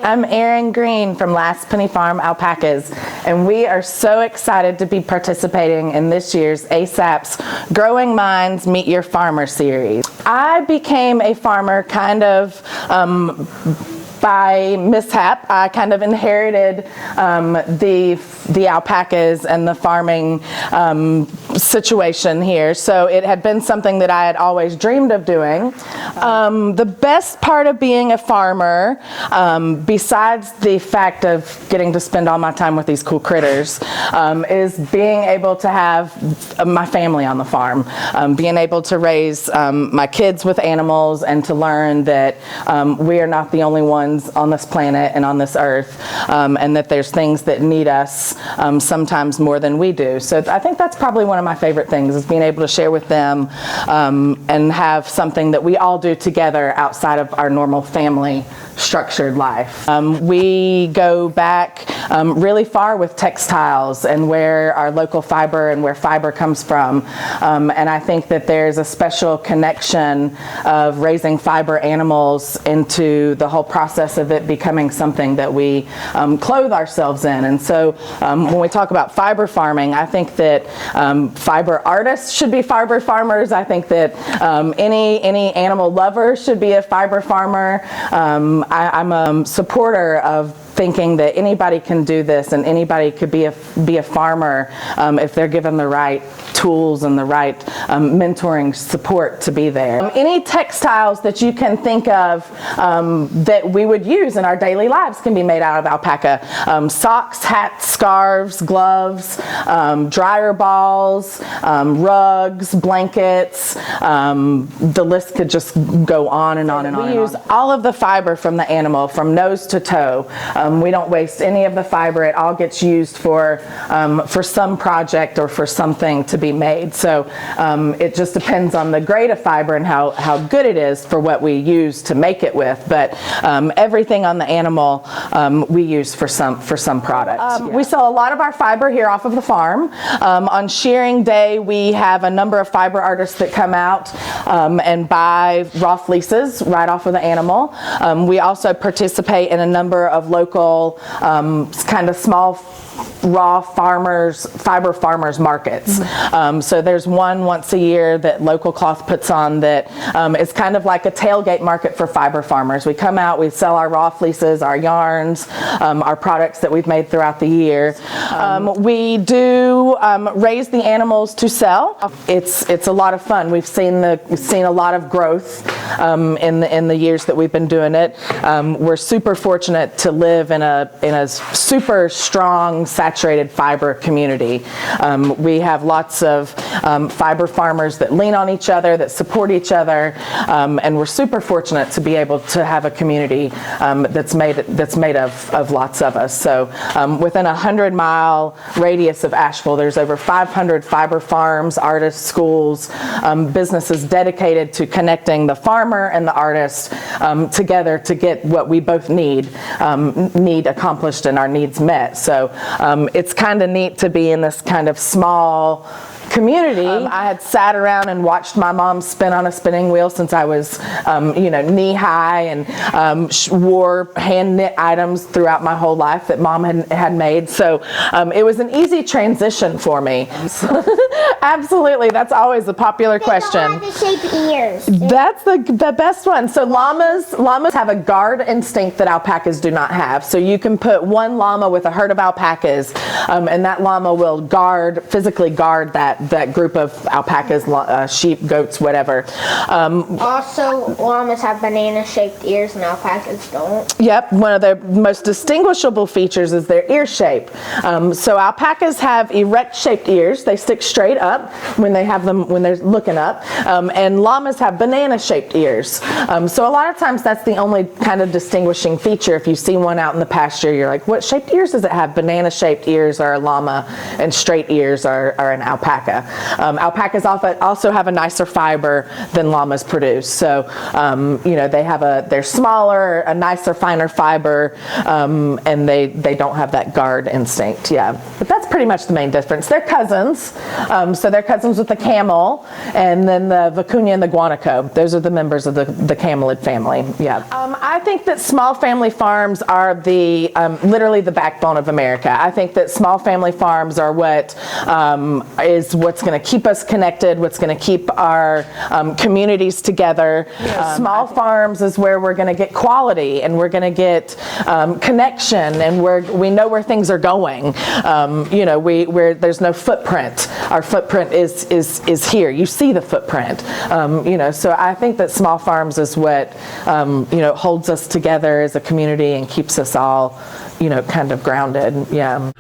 I'm Erin Greene from Last Penny Farm Alpacas, and we are so excited to be participating in this year's ASAP's Growing Minds Meet Your Farmer series. I became a farmer kind of by mishap. I kind of inherited the alpacas and the farming situation here, so it had been something that I had always dreamed of doing. The best part of being a farmer, besides the fact of getting to spend all my time with these cool critters, is being able to have my family on the farm, being able to raise my kids with animals, and to learn that we are not the only ones on this planet and on this earth, and that there's things that need us sometimes more than we do. So I think that's probably one of my favorite things, is being able to share with them and have something that we all do together outside of our normal family structured life. We go back really far with textiles and where our local fiber and where fiber comes from, and I think that there's a special connection of raising fiber animals into the whole process of it becoming something that we clothe ourselves in. And so when we talk about fiber farming, I think that fiber artists should be fiber farmers. I think that any animal lover should be a fiber farmer. I'm a supporter of thinking that anybody can do this, and anybody could be a farmer if they're given the right tools and the right mentoring support to be there. Any textiles that you can think of that we would use in our daily lives can be made out of alpaca. Socks, hats, scarves, gloves, dryer balls, rugs, blankets, the list could just go on and on and on. We use all of the fiber from the animal, from nose to toe. We don't waste any of the fiber. It all gets used for some project or for something to be made. So it just depends on the grade of fiber and how good it is for what we use to make it with. But everything on the animal we use for some product. We sell a lot of our fiber here off of the farm. On shearing day, we have a number of fiber artists that come out and buy raw fleeces right off of the animal. We also participate in a number of local kind of small raw fiber farmers markets. So there's one once a year that Local Cloth puts on that is kind of like a tailgate market for fiber farmers. We come out, we sell our raw fleeces, our yarns, our products that we've made throughout the year. We do raise the animals to sell. It's a lot of fun. We've seen a lot of growth in the years that we've been doing it. We're super fortunate to live in a super strong, saturated fiber community. We have lots of fiber farmers that lean on each other, that support each other, and we're super fortunate to be able to have a community that's made of lots of us. So within a 100-mile radius of Asheville, there's over 500 fiber farms, artists, schools, businesses dedicated to connecting the farmer and the artist together to get what we both need accomplished and our needs met. So it's kind of neat to be in this kind of small community. I had sat around and watched my mom spin on a spinning wheel since I was, knee high, and wore hand knit items throughout my whole life that mom had made. So it was an easy transition for me. Absolutely, that's always a popular question. They don't have the shaped ears. That's the best one. So llamas have a guard instinct that alpacas do not have. So you can put one llama with a herd of alpacas, and that llama will physically guard that group of alpacas, sheep, goats, whatever. Also, llamas have banana-shaped ears and alpacas don't. Yep, one of their most distinguishable features is their ear shape. So alpacas have erect-shaped ears. They stick straight up when they're looking up, and llamas have banana-shaped ears. So a lot of times that's the only kind of distinguishing feature. If you see one out in the pasture, you're like, what shaped ears does it have? Banana-shaped ears are a llama, and straight ears are an alpaca. alpaca. Alpacas also have a nicer fiber than llamas produce. So, they're smaller, a nicer, finer fiber, and they don't have that guard instinct. Yeah, but that's pretty much the main difference. They're cousins. So they're cousins with the camel, and then the vicuña and the guanaco. Those are the members of the camelid family. Yeah. I think that small family farms are literally the backbone of America. I think that small family farms are what's going to keep us connected, what's going to keep our communities together. Small farms is where we're going to get quality, and we're going to get connection, and we know where things are going. There's no footprint. Our footprint is here. You see the footprint. So I think that small farms is what holds us together as a community and keeps us all kind of grounded. Yeah.